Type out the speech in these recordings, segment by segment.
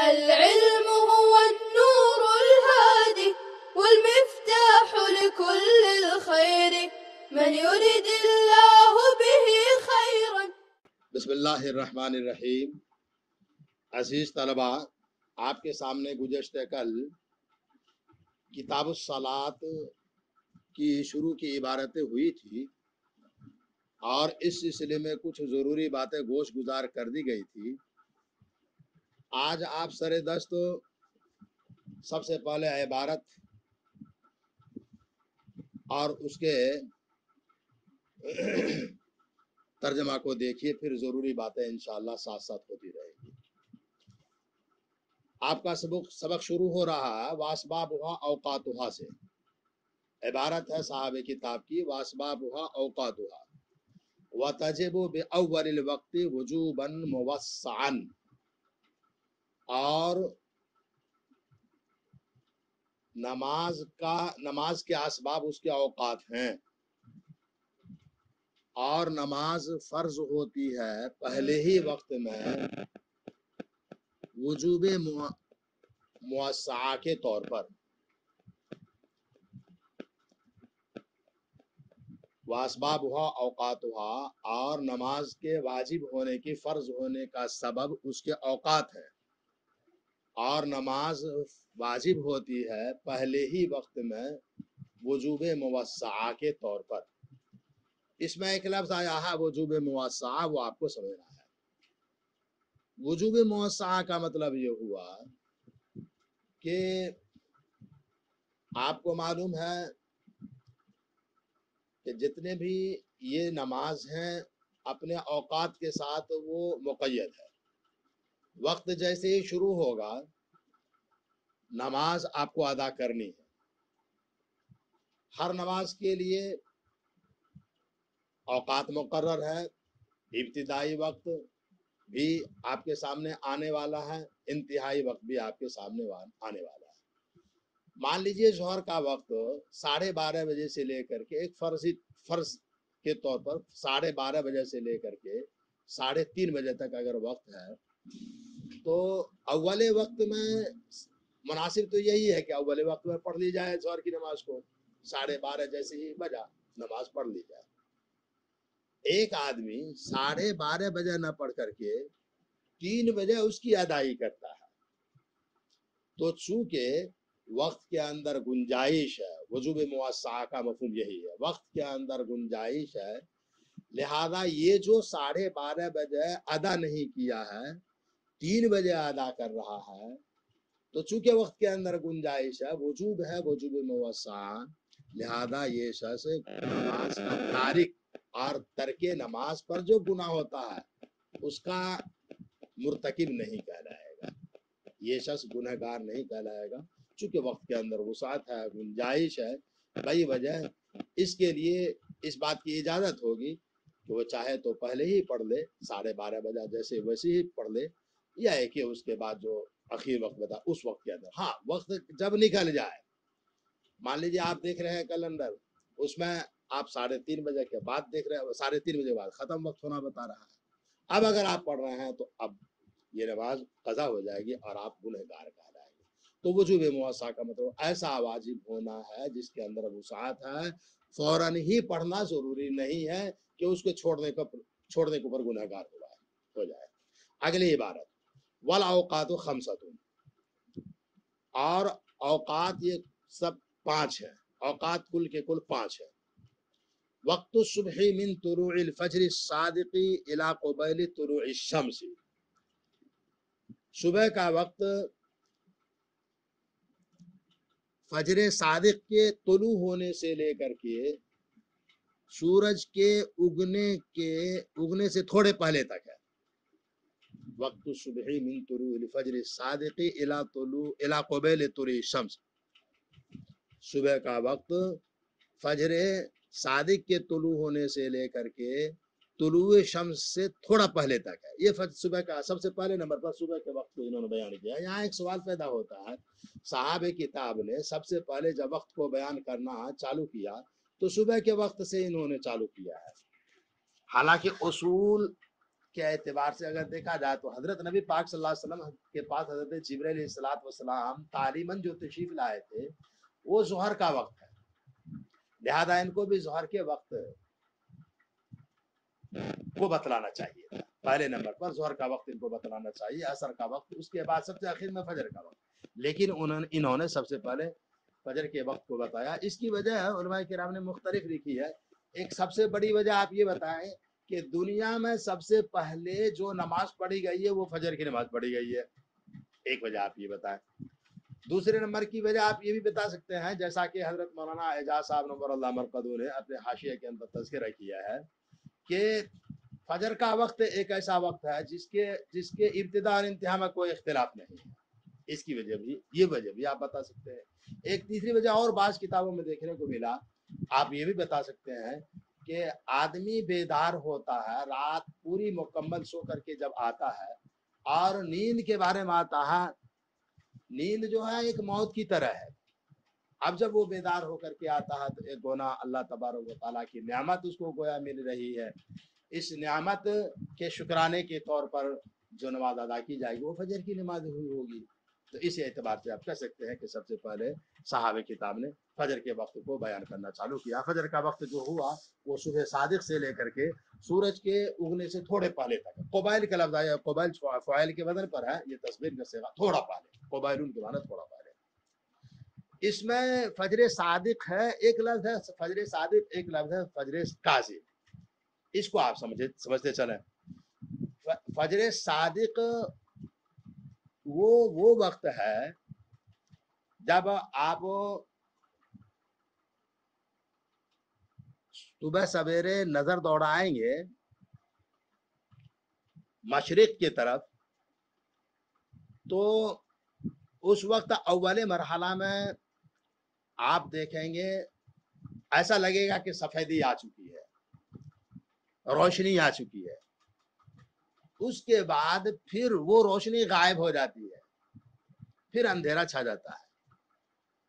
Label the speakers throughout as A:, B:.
A: العلم هو النور الهادي والمفتاح لكل الخير من يريد الله به خيرا.
B: بسم اللہ الرحمن الرحیم. عزیز طلبہ، آپ کے سامنے گزشتہ کل کتاب الصلاۃ کی شروع کی عبارتیں ہوئی تھی اور اس سلسلے میں کچھ ضروری باتیں گوش گزار کر دی گئی تھی. آج آپ سر دست سب سے پہلے عبارت اور اس کے ترجمہ کو دیکھیے، پھر ضروری باتیں انشاءاللہ ساتھ ساتھ ہوتی رہے گی. آپ کا سبق شروع ہو رہا ہے واسبابھا اوقاتھا سے. عبارت ہے صاحب کتاب کی، واسبابھا اوقاتھا وتجب باول الوقت وجوبا موسعا، اور نماز کے اسباب اس کے اوقات ہیں، اور نماز فرض ہوتی ہے پہلے ہی وقت میں وجوب موسعہ کے طور پر. واسبابھا اوقاتھا، اور نماز کے واجب ہونے کی، فرض ہونے کا سبب اس کے اوقات ہے، اور نماز واجب ہوتی ہے پہلے ہی وقت میں وجوب موسعہ کے طور پر. اس میں ایک لفظ آیا ہے وجوب موسعہ، وہ آپ کو سمجھنا ہے. وجوب موسعہ کا مطلب یہ ہوا کہ آپ کو معلوم ہے کہ جتنے بھی یہ نماز ہیں اپنے اوقات کے ساتھ وہ مقید ہے. وقت جیسے ہی شروع ہوگا نماز آپ کو ادا کرنی ہے. ہر نماز کے لیے اوقات مقرر ہے، ابتدائی وقت بھی آپ کے سامنے آنے والا ہے، انتہائی وقت بھی آپ کے سامنے آنے والا ہے. مان لیجئے ظہر کا وقت 12:30 بجے سے لے کر کے، ایک فرض کے طور پر 12:30 بجے سے لے کر کے 3:30 بجے تک اگر وقت ہے تو اول وقت میں مناسب تو یہی ہے کہ اول وقت میں پڑھ لی جائے ظہر کی نماز کو. 12:30 جیسے ہی بجا نماز پڑھ لی جائے. ایک آدمی 12:30 بجے نہ پڑھ کر کے 3 بجے اس کی ادائی کرتا ہے، تو چونکہ وقت کے اندر گنجائش ہے، وجوب موسعہ کا مفہوم یہی ہے، وقت کے اندر گنجائش ہے، لہذا یہ جو 12:30 بجے ادا نہیں کیا ہے 3 بجے ادا کر رہا ہے، تو چونکہ وقت کے اندر گنجائش ہے، وجوب ہے، وجوب موسعہ، لہذا یہ شخص نماز کا تارک اور ترک نماز پر جو گناہ ہوتا ہے اس کا مرتکب نہیں کہلائے گا. یہ شخص گنہگار نہیں کہلائے گا، چونکہ وقت کے اندر وسعت ہے، گنجائش ہے. بھائی وجہ اس کے لیے اس بات کی اجازت ہوگی کہ وہ چاہے تو پہلے ہی پڑھ لے 12:30 بجے جیسے ویسے ہی پڑھ لے، یا ہے کہ اس کے بعد جو اخیر وقت بتا اس وقت کے اندر. ہاں وقت جب نکل جائے، مان لیجیے آپ دیکھ رہے ہیں کیلنڈر، اس میں آپ 3:30 بجے کے بعد دیکھ رہے ہیں، 3:30 بجے بعد ختم وقت ہونا بتا رہا ہے. اب اگر آپ پڑھ رہے ہیں تو اب یہ نماز قضا ہو جائے گی اور آپ گنہگار کہلائیں گے. تو وجوب موسعہ کا مطلب ایسا واجب ہونا ہے جس کے اندر وسعت ہے، فوراً ہی پڑھنا ضروری نہیں ہے کہ اس کو چھوڑنے کے اوپر گنہگار ہو جائے. اگلی عبارت والاوقات خمسۃ، اور اوقات یہ سب 5 ہیں. اوقات کل کے کل 5 ہیں. وقت الصبح من طلوع الفجر الصادق الى قبیل طلوع الشمس، صبح کا وقت فجر صادق کے طلوع ہونے سے لے کر کے سورج کے اگنے سے تھوڑے پہلے تک ہے. وقت الصبح من طلوع الفجر الصادق الى قبیل طلوع الشمس، صبح کا وقت فجر صادق کے طلوع ہونے سے لے کر کے طلوع شمس سے تھوڑا پہلے تک ہے. یہ صبح کا سب سے پہلے نمبر پر صبح کے وقت کو انہوں نے بیان کیا. یہاں ایک سوال پیدا ہوتا ہے، صاحب کتاب نے سب سے پہلے جب وقت کو بیان کرنا چالو کیا تو صبح کے وقت سے انہوں نے چالو کیا ہے. حالانکہ اصول के एतबार से अगर देखा जाए तो हजरत नबी पाक सल्लल्लाहु अलैहि वसल्लम के पास हजरत जिब्रील अलैहिस्सलातु वस्सलाम तालीमन जो तशरीफ लाए थे वो जोहर का वक्त है, लिहाजा इनको भी जोहर के वक्त को बतलाना चाहिए। पहले नंबर पर जोहर का वक्त इनको बतलाना चाहिए, असर का वक्त, उसके बाद सबसे आखिर में फजर का वक्त, लेकिन इन्होंने सबसे पहले फजर के वक्त को बताया। इसकी वजह उलमाए किराम ने मुख्तलिफ लिखी है। एक सबसे बड़ी वजह आप ये बताएं कि दुनिया में सबसे पहले जो नमाज पढ़ी गई है वो फजर की नमाज पढ़ी गई है, एक वजह आप ये बताएं। दूसरे नंबर की वजह आप ये भी बता सकते हैं, जैसा कि हजरत मौलाना एजाज साहब नवर अल्लाह मरकदू ने अपने हाशिया के अंदर तज़किरा किया है कि फजर का वक्त एक ऐसा वक्त है जिसके इब्तिदा और इंतहा में कोई इख्तिलाफ नहीं है। इसकी वजह भी, ये वजह भी आप बता सकते हैं। एक तीसरी वजह और बाज़ किताबों में देखने को मिला, आप ये भी बता सकते हैं कि आदमी बेदार होता है, रात पूरी मुकम्मल सो करके जब आता है और नींद के बारे में आता है, नींद जो है एक मौत की तरह है। अब जब वो बेदार होकर के आता है तो एक गोना अल्लाह तबारक व तआला की नेमत उसको गोया मिल रही है, इस नेमत के शुक्राने के तौर पर जो नमाज अदा की जाएगी वो फजर की नमाज हुई होगी। तो इस एतबार से आप कह सकते हैं कि सबसे पहले सहाबे किताब ने फजर के वक्त को बयान करना चालू किया। फजर का वक्त जो हुआ वो सुबह सादिक से लेकर के सूरज के उगने से थोड़े पहले तक। कोबाइल का लफ्ज़ आया, कोबाइल फ़ाइल के वजन पर है, ये तस्वीर का सेवा थोड़ा पहले, कोबाइल उनके माने थोड़ा पहले। इसमें फजर सादिक है, एक लफ्ज़ है फजर सादिक, एक लफ्ज़ है फजर काज़िब। इसको आप समझते चलें। फजर सादिक वो वक्त है जब आप सुबह सवेरे नजर दौड़ाएंगे मशरिक की तरफ तो उस वक्त अव्वले मरहला में आप देखेंगे ऐसा लगेगा कि सफेदी आ चुकी है, रोशनी आ चुकी है। उसके बाद फिर वो रोशनी गायब हो जाती है, फिर अंधेरा छा जाता है।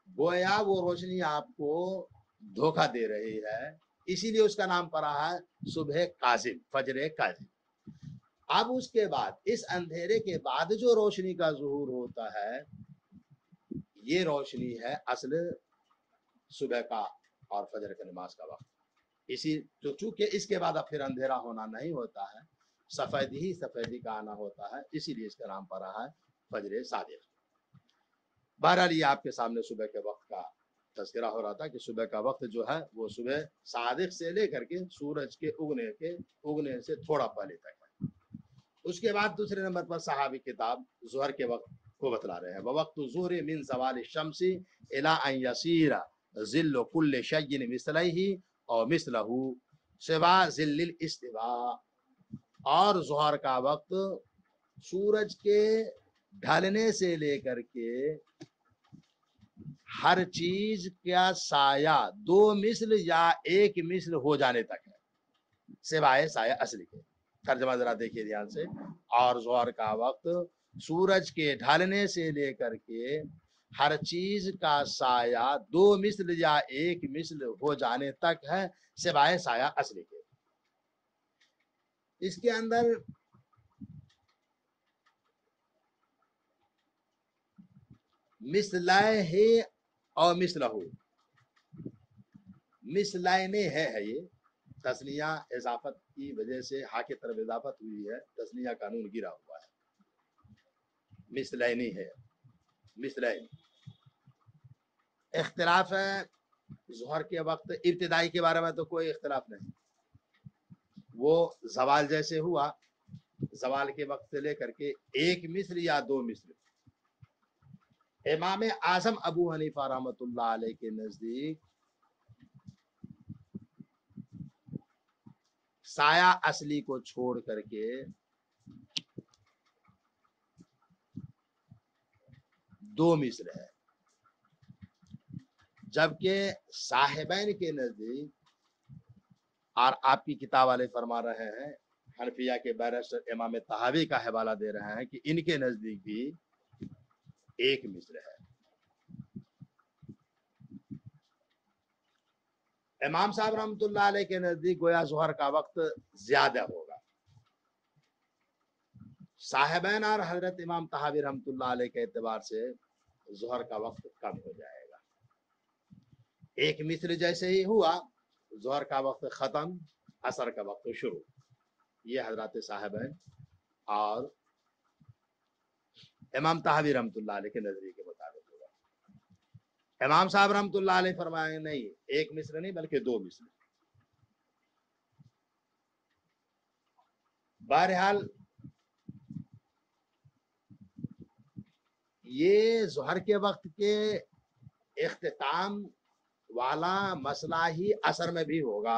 B: गोया वो रोशनी आपको धोखा दे रही है, इसीलिए उसका नाम पड़ा है सुबह काजिम, फजर काजिम। अब उसके बाद इस अंधेरे के बाद जो रोशनी का ज़ुहूर होता है ये रोशनी है असल सुबह का और फजर के नमाज का वक्त। इसी तो चूंकि इसके बाद अब फिर अंधेरा होना नहीं होता है, सफेदी ही सफेदी का आना होता है, इसीलिए इसका नाम पड़ा है फजर सादिक। बहरहाल ये आपके सामने सुबह के वक्त का तज़किरा हो रहा था कि सुबह का वक्त जो है वो सुबह सादिक से लेकर के सूरज के उगने से थोड़ा पहले तक है। उसके बाद दूसरे नंबर पर सहाबी किताब ज़ोहर के वक्त को बतला रहे हैं। वक्त ज़ुहर मिन ज़वाल शम्सी इला अन यसीरा ज़िल्लु कुल्लि शयइन मिस्लैहि और मिस्लहु सिवा ज़िल्लिल इस्तिवा। और ज़ोहर का वक्त सूरज के ढलने से लेकर के हर चीज का साया दो मिस्ल या एक मिस्ल हो जाने तक है, सिवाय साया असली के। तर्जमा जरा देखिए ध्यान से। और ज़ोहर का वक्त सूरज के ढलने से लेकर के हर चीज का साया दो मिस्ल या एक मिस्ल हो जाने तक है, सिवाय साया असली के। इसके अंदर मिसलाए और मिसलहू, मिसलाइने है ये तस्निया इजाफत की वजह से हा की तरफ इजाफत हुई है, तस्निया कानून गिरा हुआ है, मिसलाइनी है, मिसलाइन। इख्तिलाफ है ज़ोहर के वक्त इब्तिदाई के बारे में तो कोई इख्तिलाफ नहीं, वो जवाल जैसे हुआ, जवाल के वक्त से लेकर के एक मिस्र या दो मिस्र। इमाम आजम अबू हनीफा रहमतुल्लाह अलैह के नजदीक साया असली को छोड़ करके दो मिस्र है, जबकि साहिबैन के नजदीक, और आपकी किताब वाले फरमा रहे हैं, हनफिया के बैरिस्टर इमाम तहावी का हवाला दे रहे हैं कि इनके नजदीक भी एक मिस्र है। इमाम साहब रहमतुल्लाह अलैह के नजदीक गोया ज़ोहर का वक्त ज्यादा होगा, साहिबैन और हजरत इमाम तहावी रहमतुल्लाह अलैह के एतबार से जोहर का वक्त कम हो जाएगा। एक मिस्र जैसे ही हुआ जोहर का वक्त खत्म, असर का वक्त शुरू। ये हजरत साहिबैन और इमाम तहावी रहमतुल्लाह अलैह के नजरिए के मुताबिक होगा। इमाम साहब रहमतुल्लाह अलैह फरमाएंगे नहीं, एक मिस्र नहीं बल्कि दो मिस्र। बहरहाल ये जोहर के वक्त के इख्तिताम वाला मसला ही असर में भी होगा।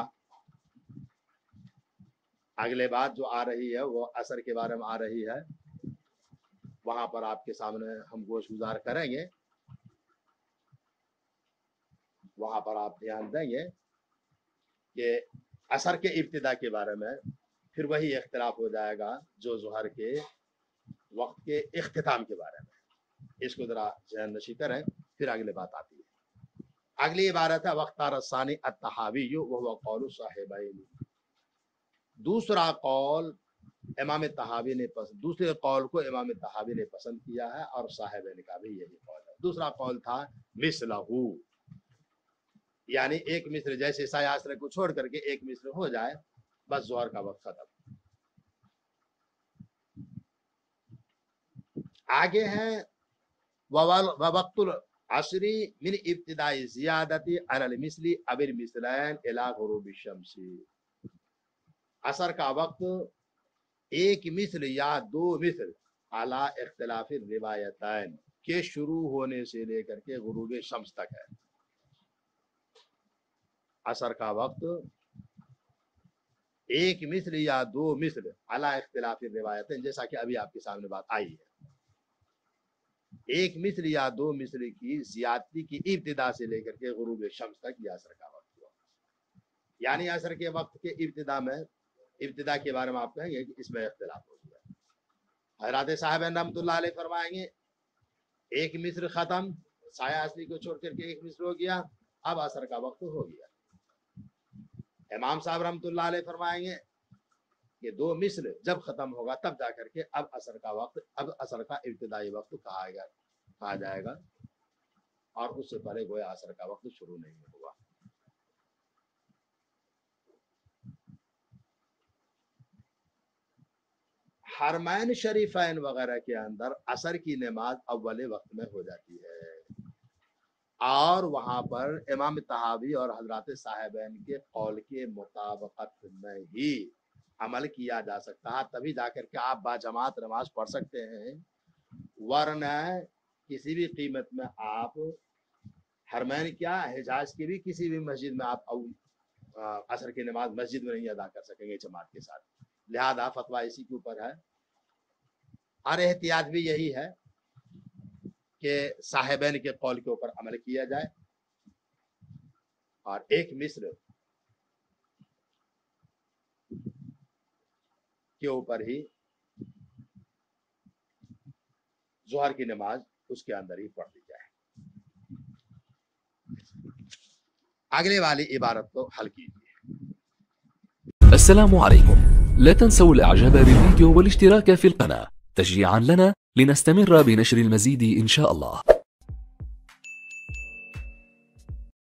B: अगले बात जो आ रही है वो असर के बारे में आ रही है, वहां पर आपके सामने हम गोश गुजार करेंगे, वहां पर आप ध्यान देंगे कि असर के इब्तिदा के बारे में फिर वही इख्तिलाफ हो जाएगा जो जोहर के वक्त के इख्तिताम के बारे में। इसको जरा ज़हन नशी करें, फिर अगली बात आती है। अगली इबारत है वख्तार सानी अत-तहावी वहुव कौलु साहिबैन। दूसरा कौल इमाम तहावी ने दूसरे कौल को इमाम तहावी ने पसंद किया है और साहिबैन का भी यही कौल है। दूसरा कौल था मिसलहू, यानी एक मिस्र जैसे साया आश्रय को छोड़ करके एक मिस्र हो जाए, बस जोहर का वक्त खत्म। आगे है वक्तुल असरी मिन इब्तिदाई ज़ियादती अलल मिस्ली अबिल मिस्लैन इला गुरूबि शम्सी। असर का वक्त एक मिस्र या दो मिस्र अला इख्तिलाफि रिवायतैन के शुरू होने से लेकर के गुरूब शम्स तक है। असर का वक्त एक मिस्र या दो मिस्र अला इख्तिलाफि रिवायतैन, जैसा कि अभी आपके सामने बात आई है। एक मिस्र या दो मिस्र की ज़ियादती की इब्तिदा से लेकर के गुरूब शम्स तक ये असर का वक्त हुआ। यानी असर के वक्त के इब्तिदा के बारे में आप कहेंगे कि इसमें इख्तिलाफ हो गया। हजरत साहिबैन रहमतुल्लाह अलैह फरमाएंगे एक मिस्र खत्म, साया असली को छोड़ करके एक मिस्र हो गया, अब असर का वक्त हो गया। इमाम साहब रहमतुल्लाह अलैह फरमाएंगे कि दो मिस्र जब खत्म होगा तब जाकर के अब असर का वक्त, अब असर का इब्तिदाई वक्त कहा जाएगा, और उससे पहले गोया असर का वक्त शुरू नहीं होगा। हरमैन शरीफैन वगैरह के अंदर असर की नमाज अव्वल वक्त में हो जाती है, और वहां पर इमाम तहावी और हजरत साहिबैन के कौल के मुताबिकत में ही अमल किया जा सकता है, तभी जाकर के आप बाजमात नमाज पढ़ सकते हैं। वरना किसी भी कीमत में आप हरमैन क्या हिजाज की भी किसी भी मस्जिद में आप असर की नमाज मस्जिद में नहीं अदा कर सकेंगे जमात के साथ। लिहाजा फतवा इसी के ऊपर है, और एहतियात भी यही है कि साहिबैन के कौल के ऊपर अमल किया जाए, और एक मिस्र के ऊपर ही जोहर की नमाज उसके अंदर ही पढ़ दी जाए। अगले वाली इबारत को हल कीजिए।
C: السلام عليكم، لا تنسوا الاعجاب بالفيديو والاشتراك في القناة تشجيعا لنا لنستمر بنشر المزيد إن شاء الله.